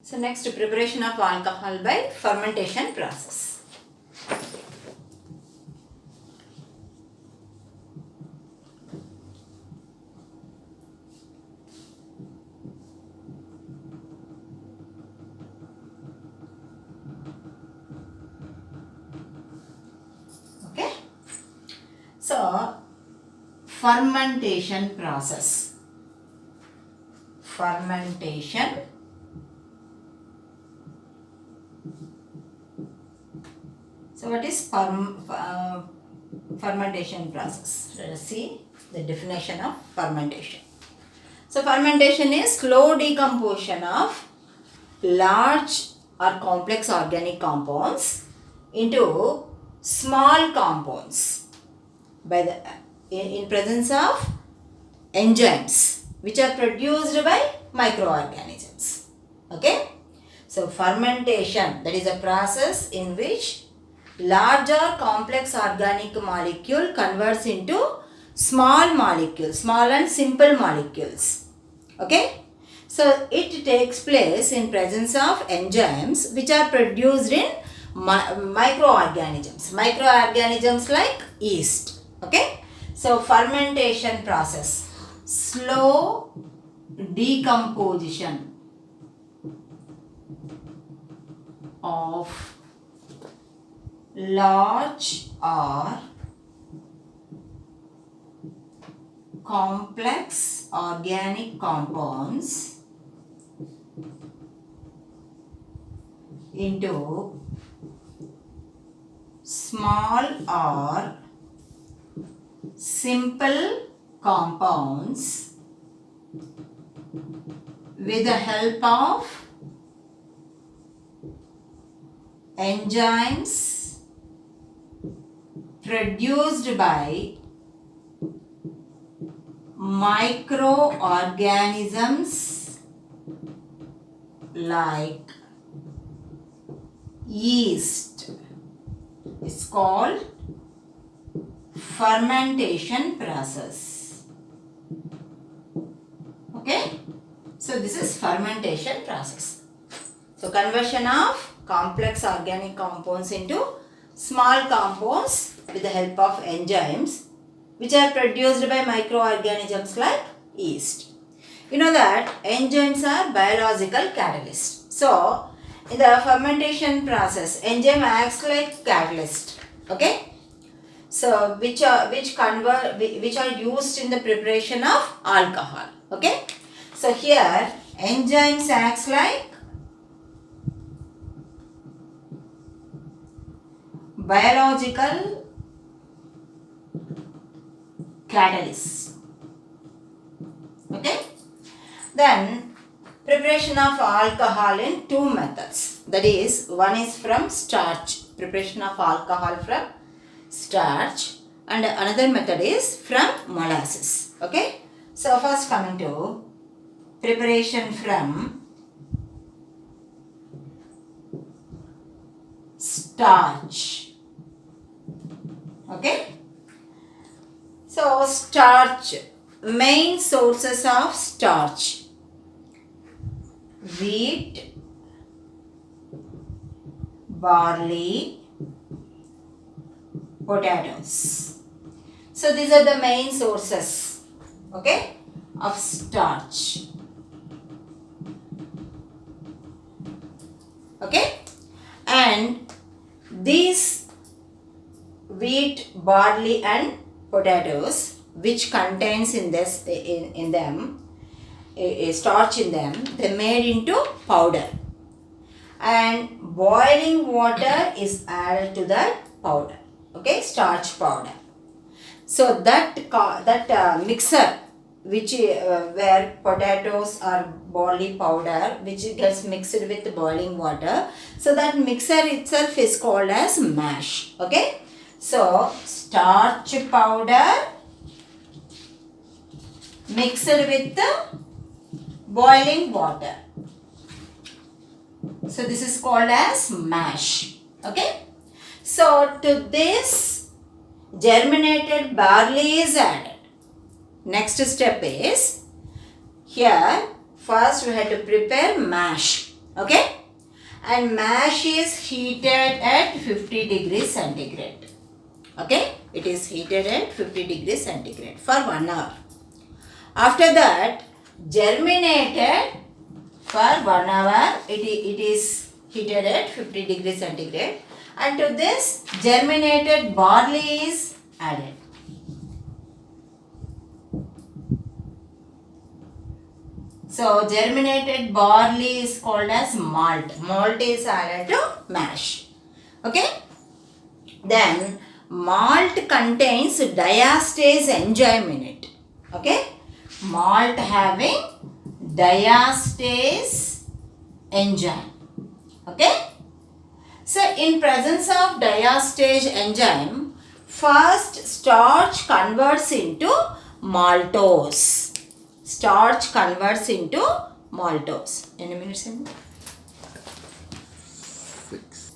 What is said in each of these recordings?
So next, preparation of alcohol by fermentation process. Okay. So fermentation process. Fermentation. So what is fermentation process? Let us see the definition of fermentation. So fermentation is slow decomposition of large or complex organic compounds into small compounds by the in presence of enzymes which are produced by microorganisms. Okay. So fermentation, that is a process in which larger complex organic molecule converts into small molecules, small and simple molecules. Okay. So it takes place in presence of enzymes which are produced in microorganisms. Microorganisms like yeast. Okay. So fermentation process, slow decomposition of large or complex organic compounds into small or simple compounds with the help of enzymes produced by microorganisms like yeast. It's called fermentation process. Okay. So this is fermentation process. So conversion of complex organic compounds into small compounds with the help of enzymes which are produced by microorganisms like yeast. You know that enzymes are biological catalysts. So in the fermentation process, enzyme acts like catalyst. Okay. So which are used in the preparation of alcohol. Okay. So here enzymes acts like biological catalyst. Okay. Then preparation of alcohol in two methods. That is, one is from starch. Preparation of alcohol from starch, and another method is from molasses. Okay. So first coming to preparation from starch. Okay. So starch, main sources of starch: wheat, barley, potatoes. So these are the main sources, okay, of starch. Okay. And these wheat, barley and potatoes, which contains in them a starch in them, they made into powder, and boiling water is added to that powder. Okay, starch powder. So that mixer which where potatoes or barley powder which gets mixed with boiling water, so that mixer itself is called as mash. Okay. So starch powder mixed with the boiling water. So this is called as mash. Okay. So to this germinated barley is added. Next step is, here first we have to prepare mash. Okay, and mash is heated at 50 degrees centigrade. Okay, it is heated at 50 degrees centigrade for 1 hour. After that, germinated for 1 hour. It is heated at 50 degrees centigrade, and to this germinated barley is added. So germinated barley is called as malt. Malt is added to mash. Okay. Then malt contains diastase enzyme in it. Okay. Malt having diastase enzyme. Okay. So in presence of diastase enzyme, first starch converts into maltose. Starch converts into maltose. Any minutes in? 6.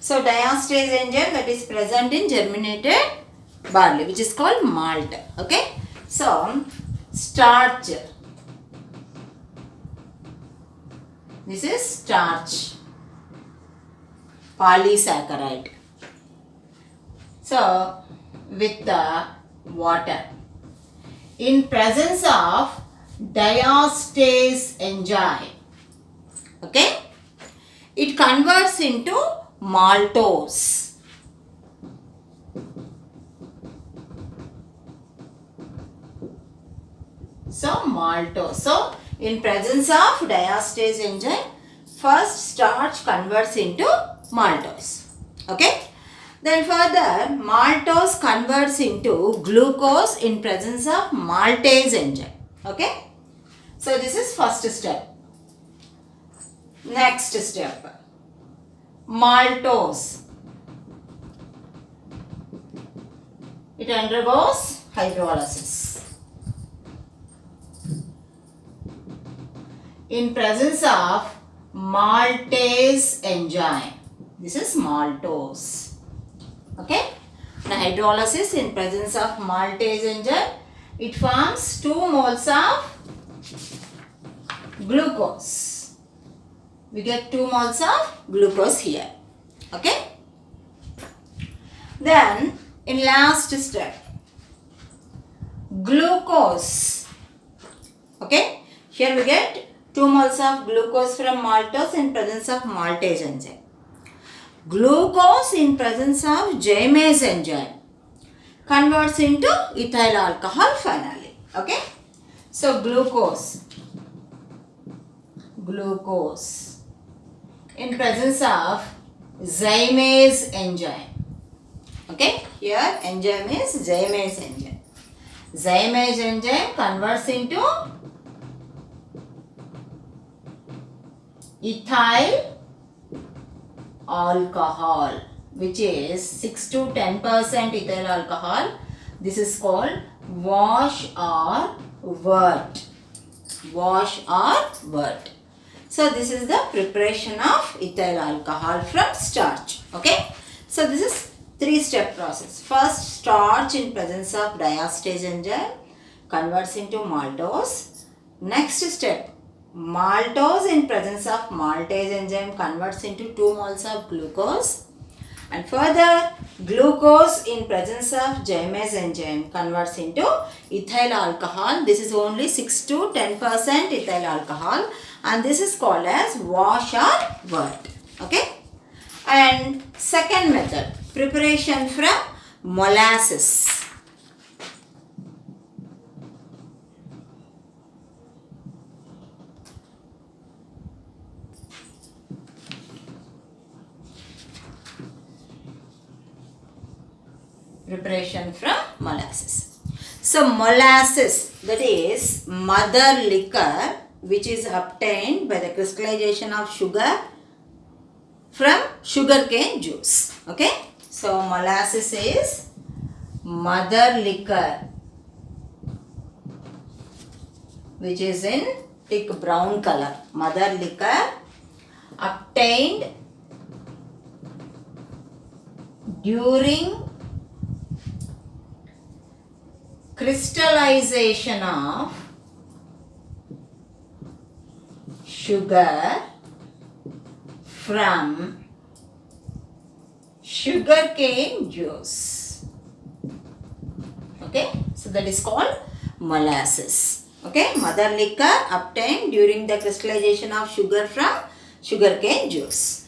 So diastase enzyme that is present in germinated barley, which is called malt. Okay. So starch. This is starch. Polysaccharide. So with the water. In presence of diastase enzyme, okay, it converts into maltose. So maltose. So in presence of diastase enzyme, first starch converts into maltose. Okay. Then further, maltose converts into glucose in presence of maltase enzyme. Okay. So this is first step. Next step. Maltose. It undergoes hydrolysis. In presence of maltase enzyme. This is maltose. Okay. Now hydrolysis in presence of maltase enzyme, it forms 2 moles of glucose. We get 2 moles of glucose here. Okay. Then in last step, glucose. Okay. Here we get 2 moles of glucose from maltose in presence of maltase enzyme. Glucose in presence of Jamese enzyme converts into ethyl alcohol finally. Okay. So glucose in presence of Jamese enzyme. Okay. Here enzyme is Jamese enzyme. Jamese enzyme converts into ethyl alcohol, which is 6 to 10% ethyl alcohol. This is called wash or wort. Wash or wort. So this is the preparation of ethyl alcohol from starch. Okay. So this is 3-step process. First, starch in presence of diastase enzyme converts into maltose. Next step, maltose in presence of maltase enzyme converts into 2 moles of glucose, and further glucose in presence of Jamese enzyme converts into ethyl alcohol. This is only 6 to 10% ethyl alcohol, and this is called as wash or wort. Okay. And second method, preparation from molasses. Preparation from molasses. So molasses, that is mother liquor, which is obtained by the crystallization of sugar from sugarcane juice. Okay. So molasses is mother liquor, which is in thick brown color. Mother liquor obtained during crystallization of sugar from sugarcane juice. Okay, so that is called molasses. Okay, mother liquor obtained during the crystallization of sugar from sugarcane juice.